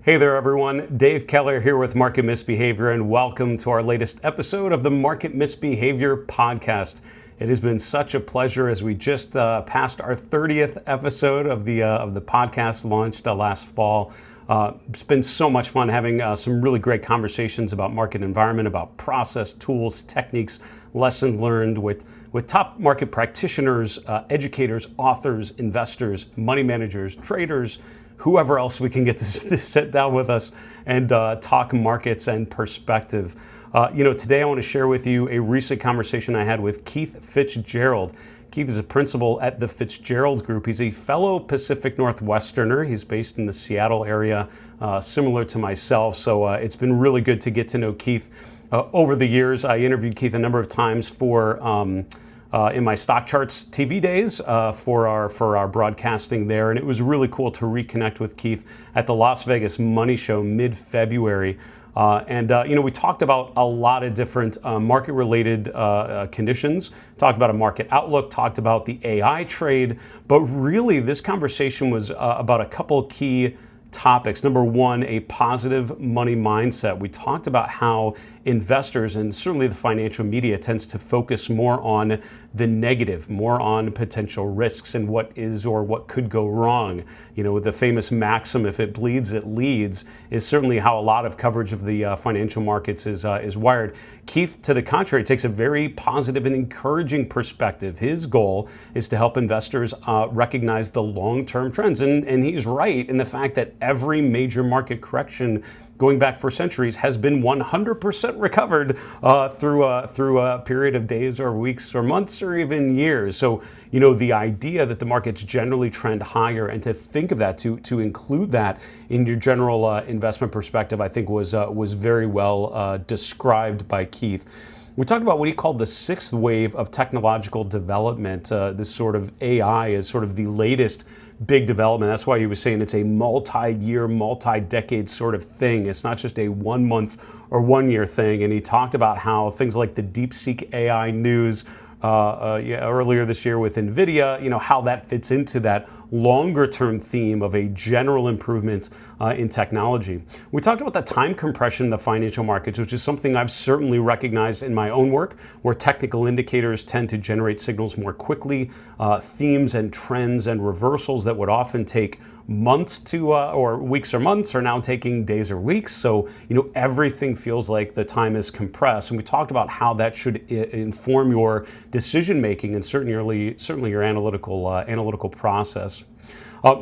Hey there everyone, Dave Keller here with Market Misbehavior, and welcome to our latest episode of the Market Misbehavior podcast. It has been such a pleasure as we just passed our 30th episode of the podcast, launched last fall. It's been so much fun having some really great conversations about market environment, about process, tools, techniques, lessons learned with top market practitioners, educators, authors, investors, money managers, traders, whoever else we can get to sit down with us and talk markets and perspective. Today I want to share with you a recent conversation I had with Keith Fitz-Gerald. Keith is a principal at the Fitz-Gerald Group. He's a fellow Pacific Northwesterner. He's based in the Seattle area, similar to myself. So it's been really good to get to know Keith. Over the years, I interviewed Keith a number of times for in my Stock Charts TV days for our broadcasting there, and it was really cool to reconnect with Keith at the Las Vegas Money Show mid-February. We talked about a lot of different market-related conditions, talked about a market outlook, talked about the AI trade, but really this conversation was about a couple key topics. Number one, a positive money mindset. We talked about how investors, and certainly the financial media, tends to focus more on the negative, more on potential risks and what is or what could go wrong. With the famous maxim, if it bleeds, it leads, is certainly how a lot of coverage of the financial markets is wired. Keith, to the contrary, takes a very positive and encouraging perspective. His goal is to help investors recognize the long-term trends. And he's right in the fact that every major market correction going back for centuries has been 100% recovered through a period of days or weeks or months or even years. So, the idea that the markets generally trend higher, and to think of that, to include that in your general investment perspective, I think was very well described by Keith. We talked about what he called the sixth wave of technological development. This sort of AI is sort of the latest big development. That's why he was saying it's a multi-year, multi-decade sort of thing. It's not just a 1 month or 1 year thing. And he talked about how things like the DeepSeek AI news earlier this year with NVIDIA, how that fits into that longer term theme of a general improvement in technology. We talked about the time compression in the financial markets, which is something I've certainly recognized in my own work, where technical indicators tend to generate signals more quickly. Themes and trends and reversals that would often take months to or weeks or months are now taking days or weeks. So everything feels like the time is compressed, and we talked about how that should inform your decision making and certainly your analytical process.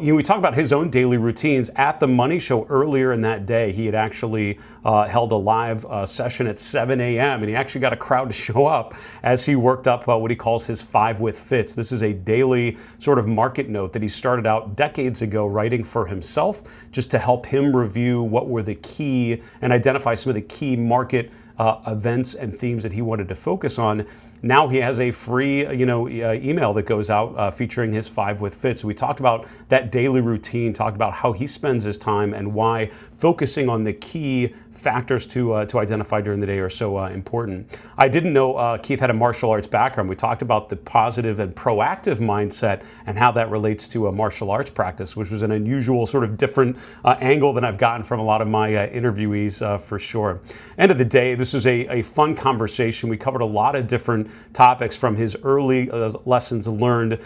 We talked about his own daily routines at the Money Show earlier in that day. He had actually held a live session at 7 a.m. and he actually got a crowd to show up as he worked up what he calls his 5 with Fitz. This is a daily sort of market note that he started out decades ago writing for himself, just to help him review what were the key and identify some of the key market events and themes that he wanted to focus on. Now he has a free, email that goes out featuring his 5 with Fitz. So we talked about that daily routine, talked about how he spends his time and why focusing on the key factors to identify during the day are so important. I didn't know Keith had a martial arts background. We talked about the positive and proactive mindset and how that relates to a martial arts practice, which was an unusual sort of different angle than I've gotten from a lot of my interviewees for sure. End of the day, this is a fun conversation. We covered a lot of different topics, from his early lessons learned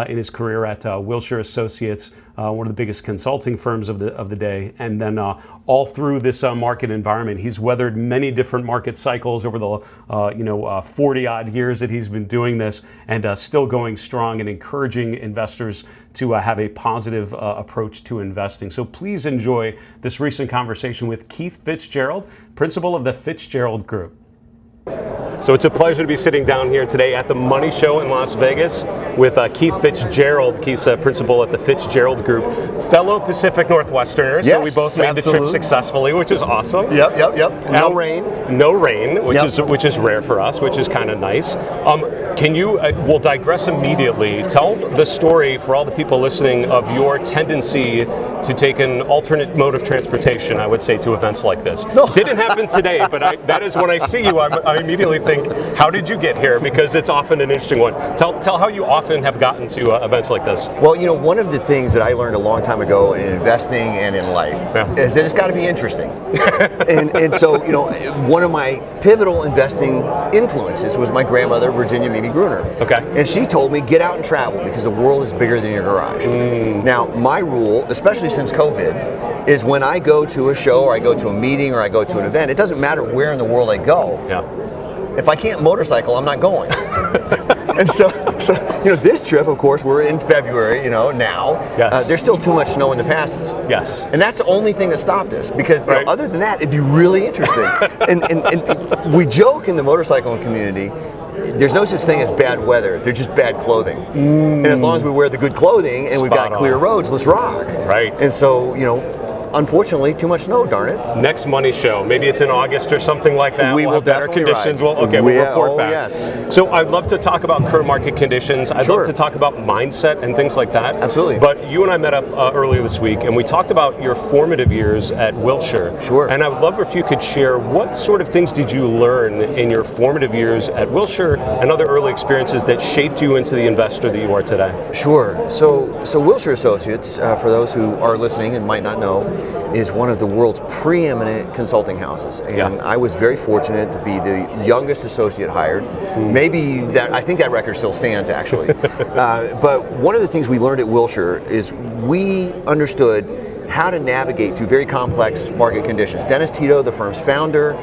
in his career at Wilshire Associates, one of the biggest consulting firms of the day, and then all through this market environment. He's weathered many different market cycles over the 40 odd years that he's been doing this, and still going strong and encouraging investors to have a positive approach to investing. So please enjoy this recent conversation with Keith Fitz-Gerald, principal of the Fitz-Gerald Group. So it's a pleasure to be sitting down here today at the Money Show in Las Vegas with Keith Fitz-Gerald. Keith's principal at the Fitz-Gerald Group, fellow Pacific Northwesterners. Yes, so we both made the trip successfully, which is awesome. Yep. No rain. No rain, which is rare for us, which is kind of nice. Can you, we'll digress immediately. Tell the story for all the people listening of your tendency to take an alternate mode of transportation, I would say, to events like this. No. Didn't happen today, but that is when I see you, I immediately think, how did you get here? Because it's often an interesting one. Tell how you often have gotten to events like this. Well, one of the things that I learned a long time ago in investing and in life is that it's got to be interesting. and so, one of my pivotal investing influences was my grandmother, Virginia Mimi Gruner. Okay. And she told me, get out and travel because the world is bigger than your garage. Now, my rule, especially since COVID, is when I go to a show or I go to a meeting or I go to an event, it doesn't matter where in the world I go. Yeah. If I can't motorcycle, I'm not going. And so this trip, of course, we're in February, now. Yes. There's still too much snow in the passes. Yes. And that's the only thing that stopped us because other than that, it'd be really interesting. and we joke in the motorcycling community, there's no such thing as bad weather. They're just bad clothing. And as long as we wear the good clothing and we've got clear roads, let's rock. Right. And so, unfortunately, too much snow, darn it. Next money show, maybe it's in August or something like that. We will have better definitely conditions. ride. We'll report back. Yes. So I'd love to talk about current market conditions. I'd love to talk about mindset and things like that. Absolutely. But you and I met up earlier this week, and we talked about your formative years at Wilshire. Sure. And I would love if you could share what sort of things did you learn in your formative years at Wilshire and other early experiences that shaped you into the investor that you are today. Sure. So Wilshire Associates, for those who are listening and might not know, is one of the world's preeminent consulting houses. And I was very fortunate to be the youngest associate hired. Maybe I think that record still stands, actually. But one of the things we learned at Wilshire is we understood how to navigate through very complex market conditions. Dennis Tito, the firm's founder,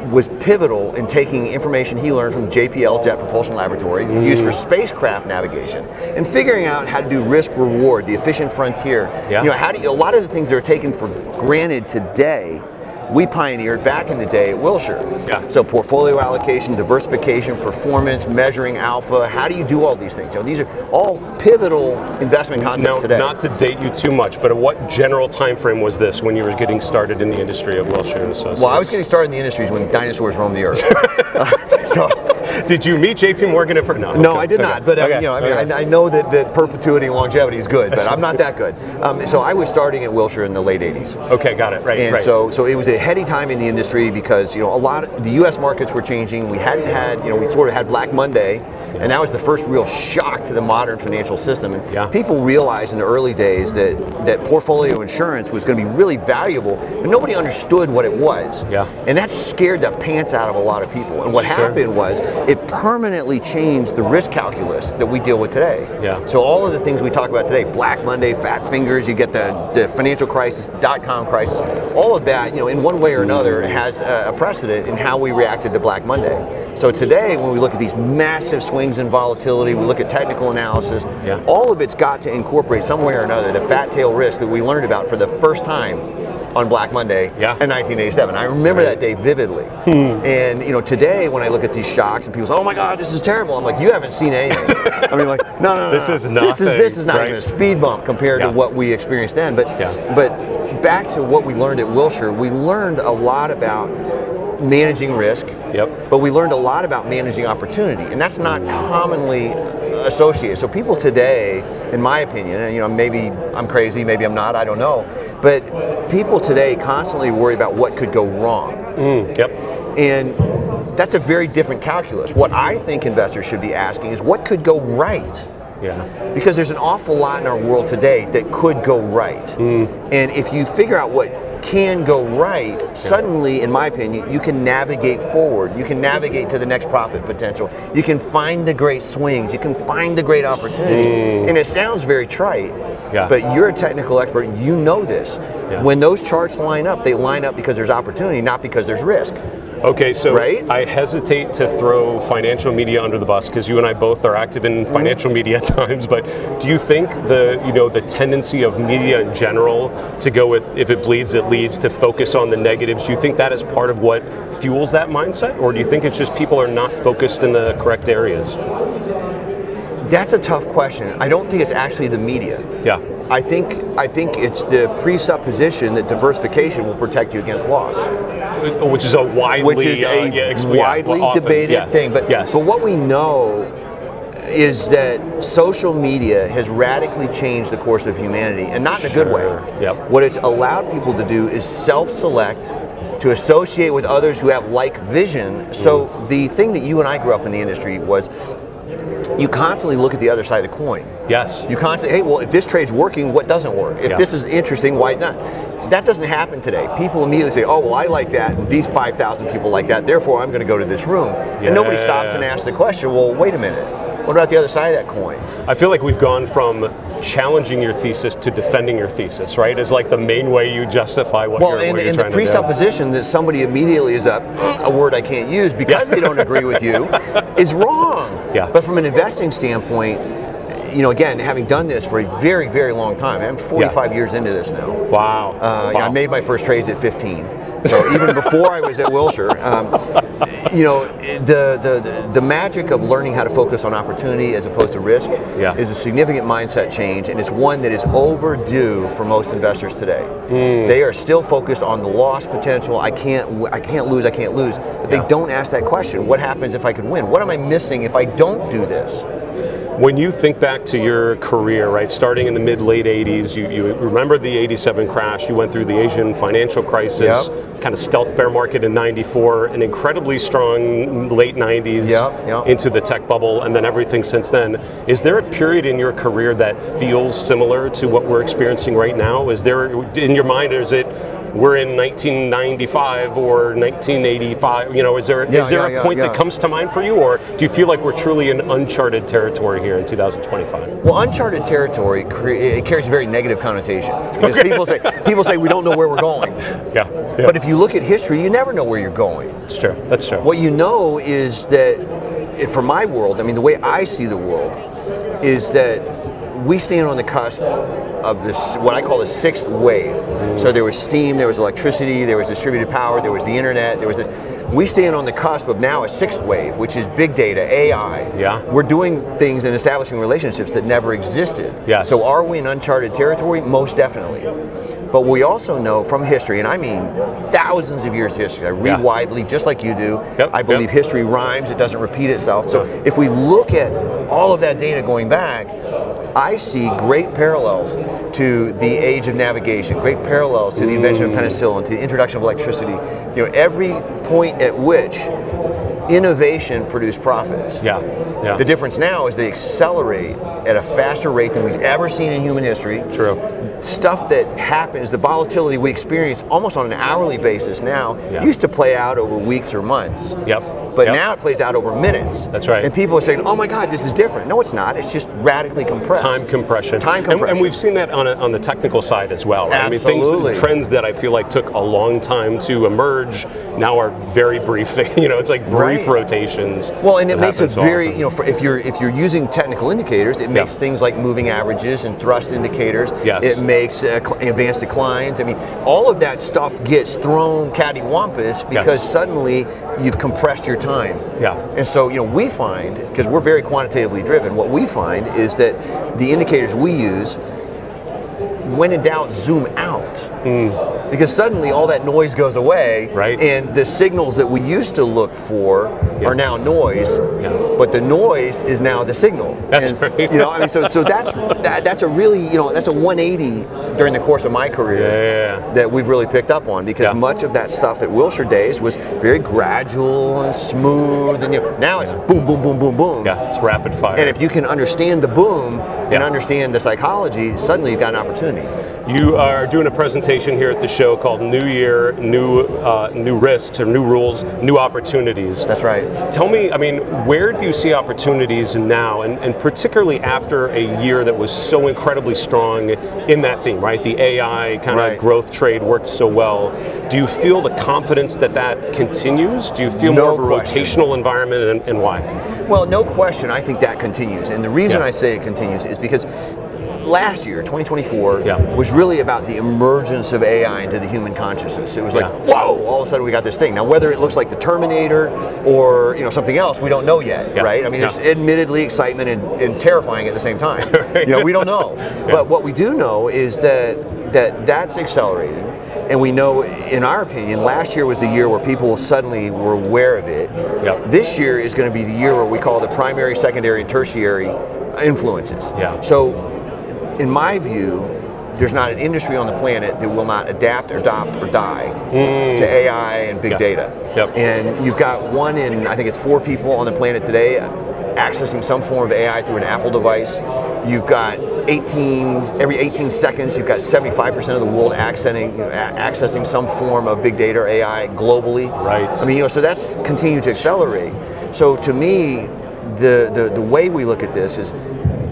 was pivotal in taking information he learned from JPL, Jet Propulsion Laboratory, used for spacecraft navigation, and figuring out how to do risk reward, the efficient frontier. A lot of the things that are taken for granted today, we pioneered back in the day at Wilshire. So portfolio allocation, diversification, performance, measuring alpha, how do you do all these things? These are all pivotal investment concepts today. Not to date you too much, but what general time frame was this when you were getting started in the industry of Wilshire Associates? Well, I was getting started in the industries when dinosaurs roamed the earth. Did you meet JP Morgan? No, I did not. But I know that perpetuity and longevity is good, but I'm not that good. So I was starting at Wilshire in the late '80s. Okay, got it. Right. And so it was a heady time in the industry because a lot of the U.S. markets were changing. We hadn't had we sort of had Black Monday, and that was the first real shock to the modern financial system. And people realized in the early days that portfolio insurance was going to be really valuable, but nobody understood what it was. And that scared the pants out of a lot of people. And what happened was it permanently changed the risk calculus that we deal with today. So all of the things we talk about today, Black Monday, fat fingers, you get the financial crisis, .com crisis, all of that, in one way or another has a precedent in how we reacted to Black Monday. So today, when we look at these massive swings in volatility, we look at technical analysis, all of it's got to incorporate some way or another the fat tail risk that we learned about for the first time on Black Monday in 1987. I remember that day vividly. And today when I look at these shocks and people say, "Oh my God, this is terrible," I'm like, "You haven't seen anything." I mean, like, no. This is nothing. This is not even a speed bump compared to what we experienced then. But back to what we learned at Wilshire, we learned a lot about managing risk, but we learned a lot about managing opportunity, and that's not commonly associated. So people today, in my opinion, and maybe I'm crazy, maybe I'm not, I don't know, but people today constantly worry about what could go wrong. And that's a very different calculus. What I think investors should be asking is what could go right? Because there's an awful lot in our world today that could go right. And if you figure out what can go right, suddenly, in my opinion, you can navigate forward. You can navigate to the next profit potential. You can find the great swings. You can find the great opportunity. And it sounds very trite, but you're a technical expert. You know this. When those charts line up, they line up because there's opportunity, not because there's risk. Okay, so I hesitate to throw financial media under the bus because you and I both are active in financial media at times, but do you think the tendency of media in general to go with if it bleeds, it leads, to focus on the negatives, do you think that is part of what fuels that mindset, or do you think it's just people are not focused in the correct areas? That's a tough question. I don't think it's actually the media. I think it's the presupposition that diversification will protect you against loss. which is a widely debated thing. But what we know is that social media has radically changed the course of humanity, and not in a good way. What it's allowed people to do is self-select, to associate with others who have like vision. So the thing that you and I grew up in the industry was, you constantly look at the other side of the coin. Yes. You constantly, hey, well, if this trade's working, what doesn't work? If this is interesting, why not? That doesn't happen today. People immediately say, oh, well, I like that, and these 5,000 people like that, therefore I'm going to go to this room. And nobody stops and asks the question, well, wait a minute. What about the other side of that coin? I feel like we've gone from challenging your thesis to defending your thesis, right? Is like the main way you justify what you're trying to do. And the presupposition that somebody immediately is a word I can't use because they don't agree with you is wrong. But from an investing standpoint, again, having done this for a very, very long time, I'm 45 years into this now. Wow. I made my first trades at 15. So even before I was at Wilshire, the magic of learning how to focus on opportunity as opposed to risk is a significant mindset change, and it's one that is overdue for most investors today. They are still focused on the loss potential. I can't lose, but they don't ask that question. What happens if I could win? What am I missing if I don't do this? When you think back to your career, right, starting in the mid-late 80s, you remember the 87 crash, you went through the Asian financial crisis, kind of stealth bear market in 94, an incredibly strong late 90s into the tech bubble, and then everything since then. Is there a period in your career that feels similar to what we're experiencing right now? Is there, in your mind, is it we're in 1995 or 1985, is there a point that comes to mind for you, or do you feel like we're truly in uncharted territory here in 2025? Well, uncharted territory, it carries a very negative connotation, because people say we don't know where we're going. But if you look at history, you never know where you're going. That's true. That's true. What you know is that, for my world, the way I see the world is that we stand on the cusp of this, what I call the sixth wave. So there was steam, there was electricity, there was distributed power, there was the internet, we stand on the cusp of now a sixth wave, which is big data, AI. We're doing things and establishing relationships that never existed. So are we in uncharted territory? Most definitely. But we also know from history, and I mean thousands of years of history, I read widely, just like you do. I believe history rhymes, it doesn't repeat itself. So if we look at all of that data going back, I see great parallels to the age of navigation, great parallels to the invention of penicillin, to the introduction of electricity. Every point at which innovation produced profits. The difference now is they accelerate at a faster rate than we've ever seen in human history. Stuff that happens, the volatility we experience almost on an hourly basis now, used to play out over weeks or months. But now it plays out over minutes. That's right. And people are saying, oh my God, this is different. No, it's not. It's just radically compressed. Time compression. And we've seen that on the technical side as well, right? Absolutely. Trends that I feel like took a long time to emerge now are very brief. It's like brief rotations. Well, and it makes it very, if you're using technical indicators, it makes things like moving averages and thrust indicators. It makes advanced declines. All of that stuff gets thrown cattywampus because suddenly you've compressed your time. And so, we find, because we're very quantitatively driven, what we find is that the indicators we use, when in doubt, zoom out. Because suddenly all that noise goes away, and the signals that we used to look for are now noise, but the noise is now the signal. That's right. So that's a really, that's a 180 during the course of my career that we've really picked up on, because much of that stuff at Wilshire days was very gradual and smooth, and now it's boom, boom, boom, boom, boom. It's rapid fire. And if you can understand the boom and understand the psychology, suddenly you've got an opportunity. You are doing a presentation here at the show called New Year, New Risks, or New Rules, New Opportunities. That's right. Tell me, where do you see opportunities now, and particularly after a year that was so incredibly strong in that theme, right? The AI kind of growth trade worked so well. Do you feel the confidence that continues? Do you feel more of a rotational environment, and why? Well, no question, I think that continues. And the reason I say it continues is because last year, 2024, was really about the emergence of AI into the human consciousness. It was like, whoa, all of a sudden we got this thing. Now, whether it looks like the Terminator or something else, we don't know yet, right? There's admittedly excitement and terrifying at the same time. We don't know. But what we do know is that's accelerating. And we know, in our opinion, last year was the year where people suddenly were aware of it. Yep. This year is going to be the year where we call the primary, secondary, and tertiary influences. Yeah. So, in my view, there's not an industry on the planet that will not adapt or adopt or die to AI and big data. Yep. And you've got one in, I think it's 4 people on the planet today accessing some form of AI through an Apple device. You've got every 18 seconds, you've got 75% of the world accessing some form of big data or AI globally. Right. I mean, so that's continued to accelerate. So to me, the way we look at this is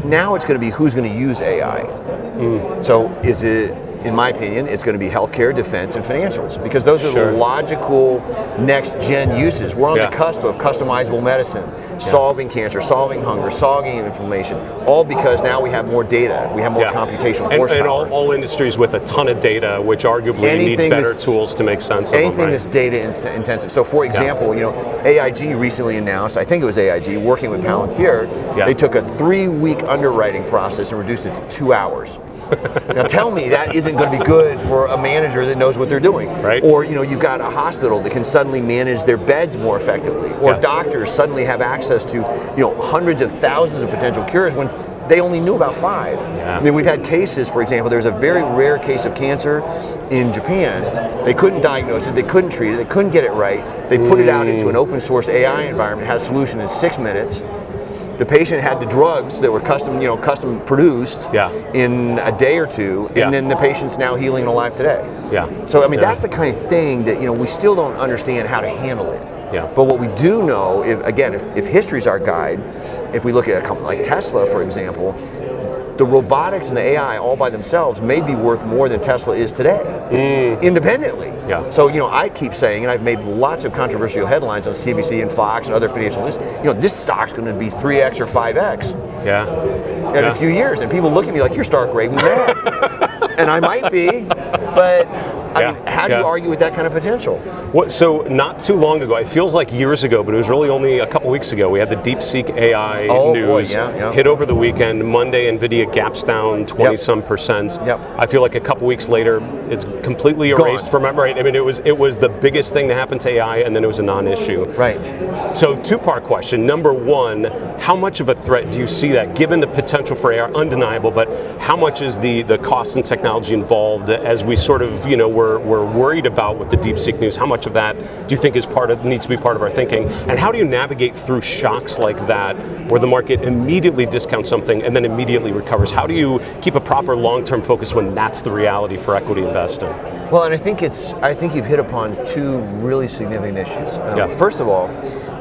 now it's going to be who's going to use AI. So is it, in my opinion, it's going to be healthcare, defense, and financials, because those are the logical next-gen uses. We're on the cusp of customizable medicine, solving cancer, solving hunger, solving inflammation, all because now we have more data, we have more computational horsepower. And all industries with a ton of data, which arguably need better tools to make sense of them. Anything that's data intensive. So for example, AIG recently announced, I think it was AIG, working with Palantir, they took a 3-week underwriting process and reduced it to 2 hours. Now tell me that isn't going to be good for a manager that knows what they're doing. Right. Or you've got a hospital that can suddenly manage their beds more effectively. Or doctors suddenly have access to hundreds of thousands of potential cures when they only knew about 5. Yeah. I mean, we've had cases, for example, there's a very rare case of cancer in Japan. They couldn't diagnose it, they couldn't treat it, they couldn't get it right. They put it out into an open source AI environment, had a solution in 6 minutes. The patient had the drugs that were custom produced in a day or 2, and then the patient's now healing and alive today. So I mean, that's the kind of thing that we still don't understand how to handle it. But what we do know, if history's our guide, if we look at a company like Tesla, for example, the robotics and the AI all by themselves may be worth more than Tesla is today, independently. So I keep saying, and I've made lots of controversial headlines on CBC and Fox and other financial news, this stock's going to be 3x or 5x in a few years. And people look at me like, you're stark raving mad. And I might be, but I mean, how do you argue with that kind of potential? So not too long ago, it feels like years ago, but it was really only a couple weeks ago, we had the DeepSeek AI news hit over the weekend. Monday, NVIDIA gaps down 20-some%. I feel like a couple weeks later, it's completely erased from memory. I mean, it was the biggest thing to happen to AI, and then it was a non-issue. Right. So 2-part question. Number 1, how much of a threat do you see that, given the potential for AI, undeniable, but how much is the cost and technology involved as we sort of, we're worried about with the DeepSeek news? How much of that do you think needs to be part of our thinking? And how do you navigate through shocks like that, where the market immediately discounts something and then immediately recovers? How do you keep a proper long-term focus when that's the reality for equity investing? Well, and I think you've hit upon 2 really significant issues. First of all,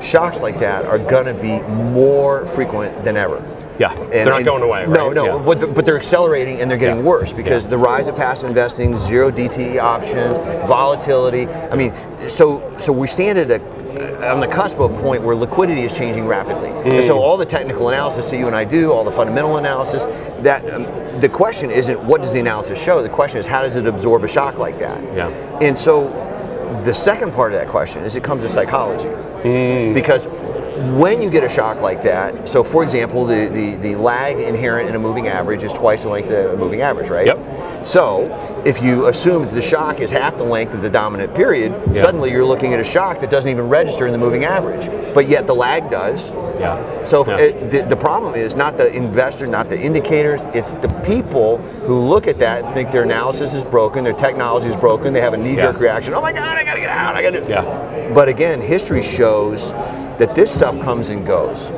shocks like that are going to be more frequent than ever. They're not going away, right? No, but they're accelerating and they're getting worse because the rise of passive investing, 0 DTE options, volatility. I mean, so we stand on the cusp of a point where liquidity is changing rapidly. And so all the technical analysis that you and I do, all the fundamental analysis, the question isn't what does the analysis show, the question is how does it absorb a shock like that? And so the second part of that question is it comes to psychology. Because when you get a shock like that, so for example, the lag inherent in a moving average is twice the length of a moving average, right? So if you assume that the shock is half the length of the dominant period, suddenly you're looking at a shock that doesn't even register in the moving average, but yet the lag does. So the problem is not the investor, not the indicators, it's the people who look at that and think their analysis is broken, their technology is broken, they have a knee-jerk reaction, oh my God, I gotta get out, I gotta. But again, history shows that this stuff comes and goes.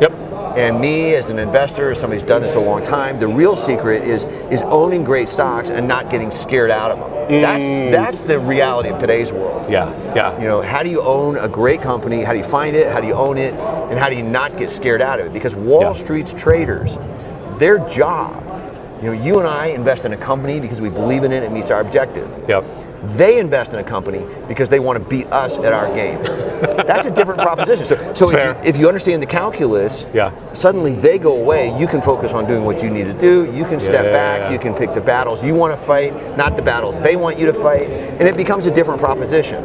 And me as an investor, as somebody who's done this a long time, the real secret is owning great stocks and not getting scared out of them. That's the reality of today's world. How do you own a great company? How do you find it? How do you own it? And how do you not get scared out of it? Because Wall Street's traders, their job, you and I invest in a company because we believe in it, it meets our objective. They invest in a company because they want to beat us at our game. That's a different proposition. So if you understand the calculus, suddenly they go away. You can focus on doing what you need to do. You can step back. You can pick the battles you want to fight, not the battles they want you to fight. And it becomes a different proposition.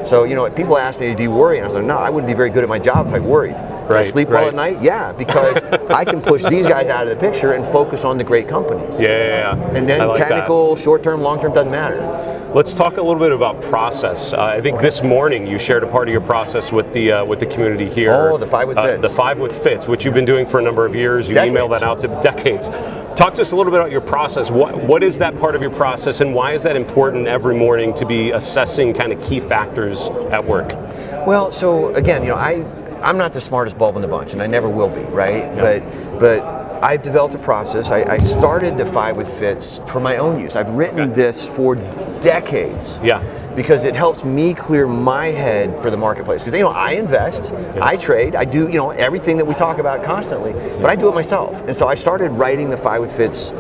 So, people ask me, do you worry? And I was like, no, I wouldn't be very good at my job if I worried. I sleep well at night? Yeah, because I can push these guys out of the picture and focus on the great companies. And then technical, short-term, long-term doesn't matter. Let's talk a little bit about process. I think this morning you shared a part of your process with the community here. Oh, the 5 with Fitz. The 5 with Fitz, which you've been doing for a number of years. You decades. Email that out to decades. Talk to us a little bit about your process. What is that part of your process, and why is that important every morning to be assessing kind of key factors at work? Well, so again, I'm not the smartest bulb in the bunch, and I never will be, right? Yeah. But I've developed a process. I started the 5 with Fitz for my own use. I've written this for decades. Yeah. Because it helps me clear my head for the marketplace. Because I invest, I trade, I do everything that we talk about constantly, but I do it myself. And so I started writing the 5 with Fitz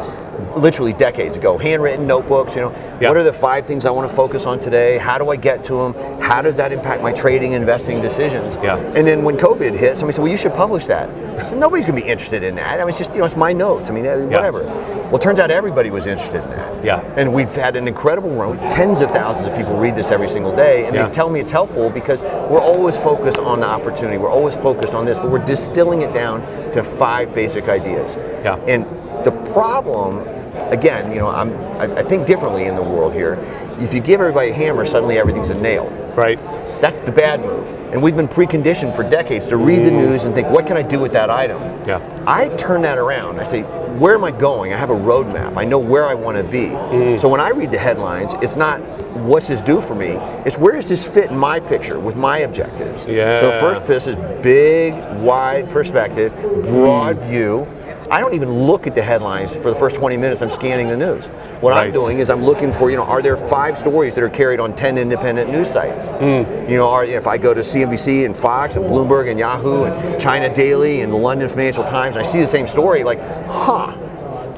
literally decades ago. Handwritten notebooks. What are the 5 things I want to focus on today? How do I get to them? How does that impact my trading and investing decisions? Yeah. And then when COVID hit, somebody said, "Well, you should publish that." I said, "Nobody's going to be interested in that. It's just it's my notes. Whatever." Well, it turns out everybody was interested in that. Yeah. And we've had an incredible run. Tens of thousands of people read this every single day, and they tell me it's helpful because we're always focused on the opportunity. We're always focused on this, but we're distilling it down to 5 basic ideas. Yeah. And the problem, again, I think differently in the world here. If you give everybody a hammer, suddenly everything's a nail. Right. That's the bad move. And we've been preconditioned for decades to read the news and think, what can I do with that item? Yeah. I turn that around. I say, where am I going? I have a roadmap. I know where I want to be. So when I read the headlines, it's not what's this do for me? It's where does this fit in my picture with my objectives? Yeah. So first piece is big, wide perspective, broad view. I don't even look at the headlines for the first 20 minutes. I'm scanning the news. What I'm doing is I'm looking for, are there 5 stories that are carried on 10 independent news sites? If I go to CNBC and Fox and Bloomberg and Yahoo and China Daily and the London Financial Times, and I see the same story, like,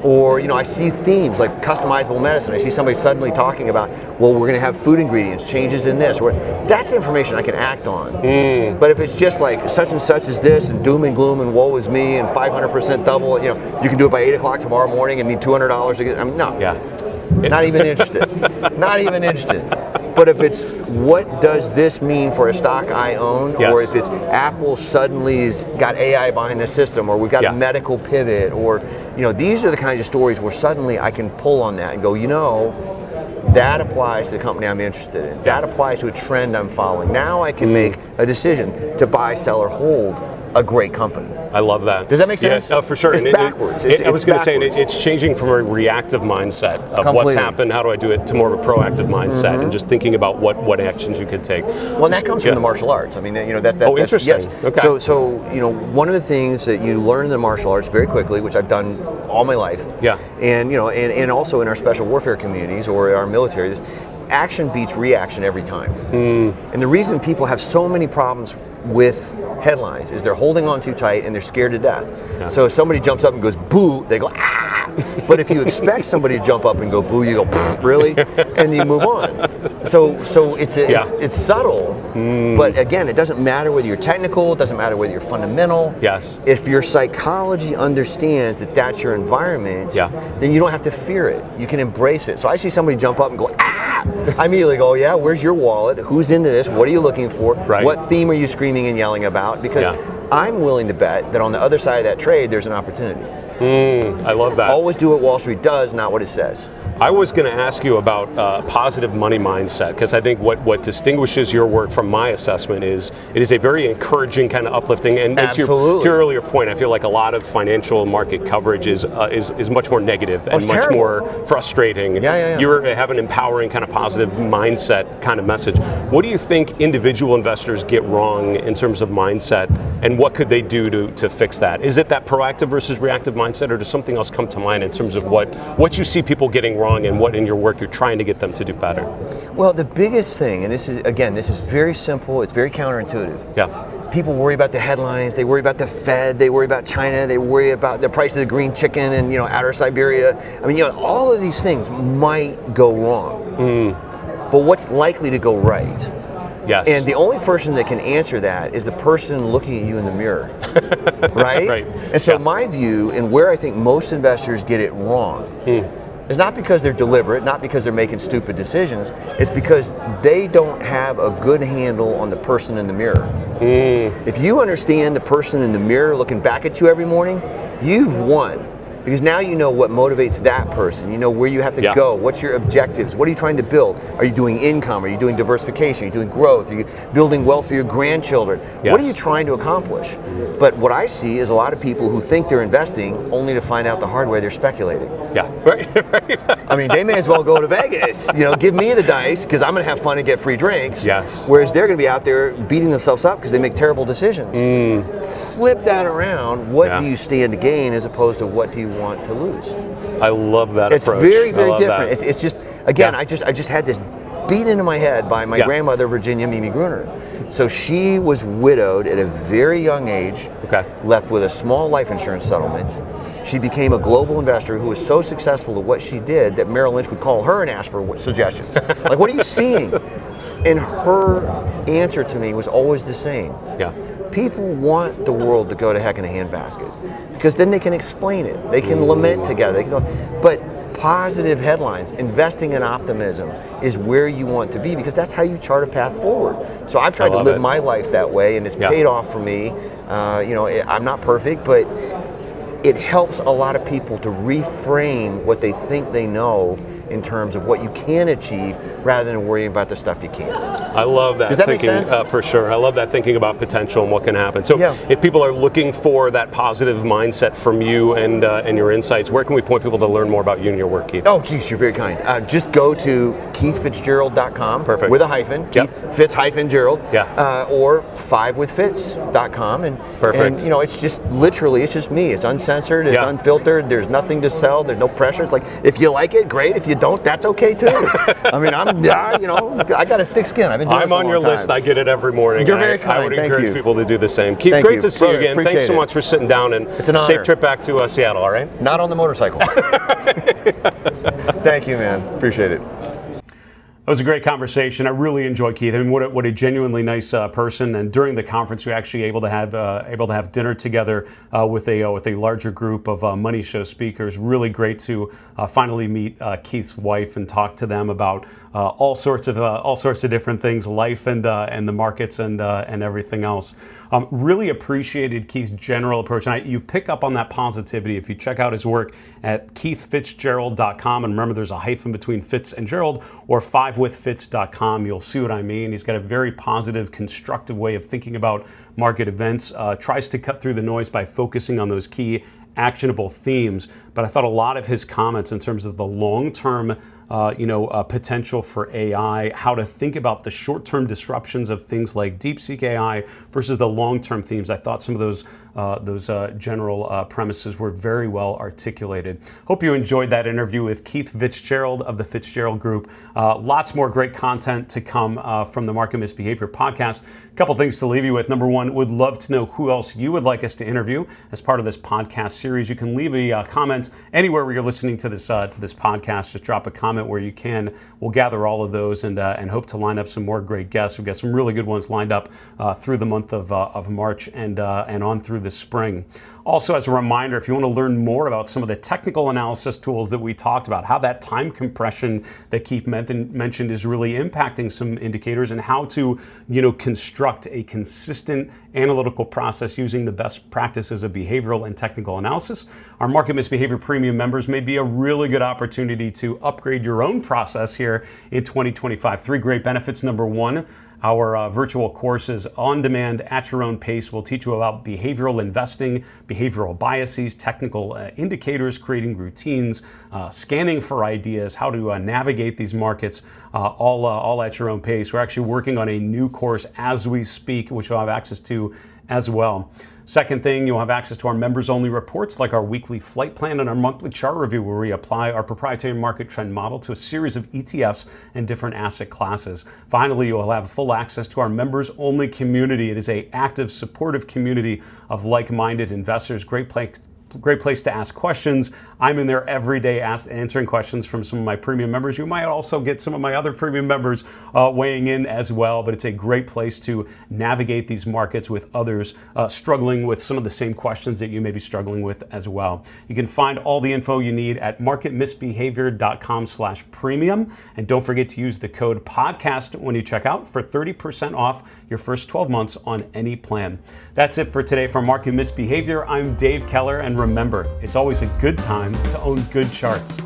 Or, I see themes like customizable medicine. I see somebody suddenly talking about, well, we're going to have food ingredients, changes in this. That's information I can act on. But if it's just like such and such is this, and doom and gloom and woe is me, and 500% double, you can do it by 8 o'clock tomorrow morning and need $200 to get, not even interested. Not even interested. But if it's what does this mean for a stock I own, or if it's Apple suddenly's got AI behind the system, or we've got a medical pivot, or these are the kinds of stories where suddenly I can pull on that and go, that applies to the company I'm interested in. That applies to a trend I'm following. Now I can make a decision to buy, sell, or hold a great company. I love that. Does that make sense? Yeah, for sure. It's backwards. I was going to say, it's changing from a reactive mindset of what's happened, how do I do it, to more of a proactive mindset, and just thinking about what actions you could take. Well, and that comes from the martial arts. Interesting. Yes. Okay. So one of the things that you learn in the martial arts very quickly, which I've done all my life, and also in our special warfare communities or our military, is action beats reaction every time. And the reason people have so many problems with headlines is they're holding on too tight and they're scared to death. So if somebody jumps up and goes boo, they go ah. But if you expect somebody to jump up and go boo, you go really, and you move on. So it's subtle, but again, it doesn't matter whether you're technical, it doesn't matter whether you're fundamental. Yes. If your psychology understands that that's your environment, then you don't have to fear it. You can embrace it. So I see somebody jump up and go ah. I immediately go, where's your wallet? Who's into this? What are you looking for? Right. What theme are you screaming and yelling about? Because I'm willing to bet that on the other side of that trade, there's an opportunity. I love that. Always do what Wall Street does, not what it says. I was going to ask you about positive money mindset, because I think what distinguishes your work from my assessment is it is a very encouraging, kind of uplifting, and to your earlier point, I feel like a lot of financial market coverage is much more negative and much more frustrating. You have an empowering, kind of positive mindset kind of message. What do you think individual investors get wrong in terms of mindset, and what could they do to fix that? Is it that proactive versus reactive mindset, or does something else come to mind in terms of what you see people getting wrong and what in your work you're trying to get them to do better? Well, the biggest thing, and this is very simple, it's very counterintuitive. People worry about the headlines, they worry about the Fed, they worry about China, they worry about the price of the green chicken and outer Siberia. All of these things might go wrong. But what's likely to go right? Yes. And the only person that can answer that is the person looking at you in the mirror. Right? And so my view, and where I think most investors get it wrong, is not because they're deliberate, not because they're making stupid decisions, it's because they don't have a good handle on the person in the mirror. If you understand the person in the mirror looking back at you every morning, you've won. because now you know what motivates that person. You know where you have to go. What's your objectives? What are you trying to build? Are you doing income? Are you doing diversification? Are you doing growth? Are you building wealth for your grandchildren? What are you trying to accomplish? But what I see is a lot of people who think they're investing only to find out the hard way they're speculating. I mean, they may as well go to Vegas. Give me the dice because I'm going to have fun and get free drinks. Whereas they're going to be out there beating themselves up because they make terrible decisions. Flip that around. What do you stand to gain as opposed to what do you want to lose? I love that approach. It's very, very different. It's just, again, I just had this beat into my head by my grandmother, Virginia Mimi Gruner. So she was widowed at a very young age, left with a small life insurance settlement. She became a global investor who was so successful at what she did that Merrill Lynch would call her and ask for suggestions. Like, what are you seeing? And her answer to me was always the same. People want the world to go to heck in a handbasket because then they can explain it. They can lament together. But positive headlines, investing in optimism is where you want to be because that's how you chart a path forward. So I've tried to live my life that way, and it's paid off for me. I'm not perfect, but it helps a lot of people to reframe what they think they know in terms of what you can achieve rather than worrying about the stuff you can't. I love that. Does that thinking, make sense? For sure. I love that thinking about potential and what can happen. So if people are looking for that positive mindset from you and your insights, where can we point people to learn more about you and your work, Keith? Oh, geez, you're very kind. Just go to KeithFitz-Gerald.com with a hyphen, Keith Fitz-Gerald, or 5withfitz.com. And it's just literally, it's just me. It's uncensored, it's unfiltered, there's nothing to sell, there's no pressure. It's like, if you like it, great. If you don't, that's okay too. I mean, I got a thick skin. I've been doing this a long I'm on your list. I get it every morning. You're very kind. I would encourage people to do the same. Keith, great to see you again. Thanks so much for sitting down, and it's an honor. Safe trip back to Seattle, all right? Not on the motorcycle. Thank you, man. Appreciate it. That was a great conversation. I really enjoyed Keith. I mean, what a genuinely nice person. And during the conference, we were actually able to have dinner together with a larger group of Money Show speakers. Really great to finally meet Keith's wife and talk to them about all sorts of different things, life and the markets and everything else. Really appreciated Keith's general approach. And you pick up on that positivity if you check out his work at KeithFitz-Gerald.com. And remember, there's a hyphen between Fitz and Gerald, or 5withfitz.com. You'll see what I mean. He's got a very positive, constructive way of thinking about market events. Tries to cut through the noise by focusing on those key actionable themes. But I thought a lot of his comments in terms of the long-term potential for AI, how to think about the short-term disruptions of things like DeepSeek AI versus the long-term themes. I thought some of those general premises were very well articulated. Hope you enjoyed that interview with Keith Fitz-Gerald of the Fitz-Gerald Group. Lots more great content to come from the Market Misbehavior podcast. A couple things to leave you with. Number one, would love to know who else you would like us to interview as part of this podcast series. You can leave a comment anywhere where you're listening to this podcast. Just drop a comment where you can. We'll gather all of those and hope to line up some more great guests. We've got some really good ones lined up through the month of March and on through the spring. Also, as a reminder, if you want to learn more about some of the technical analysis tools that we talked about, how that time compression that Keith mentioned is really impacting some indicators, and how to construct a consistent analytical process using the best practices of behavioral and technical analysis, our Market Misbehavior Premium members may be a really good opportunity to upgrade your own process here in 2025. 3 great benefits. Number one, our virtual courses on demand at your own pace will teach you about behavioral investing, behavioral biases, technical indicators, creating routines, scanning for ideas, how to navigate these markets, all at your own pace. We're actually working on a new course as we speak, which you'll have access to as well. Second thing, you'll have access to our members-only reports like our weekly flight plan and our monthly chart review, where we apply our proprietary market trend model to a series of ETFs and different asset classes. Finally, you'll have full access to our members-only community. It is an active, supportive community of like-minded investors. Great place to ask questions. I'm in there every day answering questions from some of my premium members. You might also get some of my other premium members weighing in as well, but it's a great place to navigate these markets with others struggling with some of the same questions that you may be struggling with as well. You can find all the info you need at marketmisbehavior.com/premium. And don't forget to use the code podcast when you check out for 30% off your first 12 months on any plan. That's it for today from Market Misbehavior. I'm Dave Keller, and remember, it's always a good time to own good charts.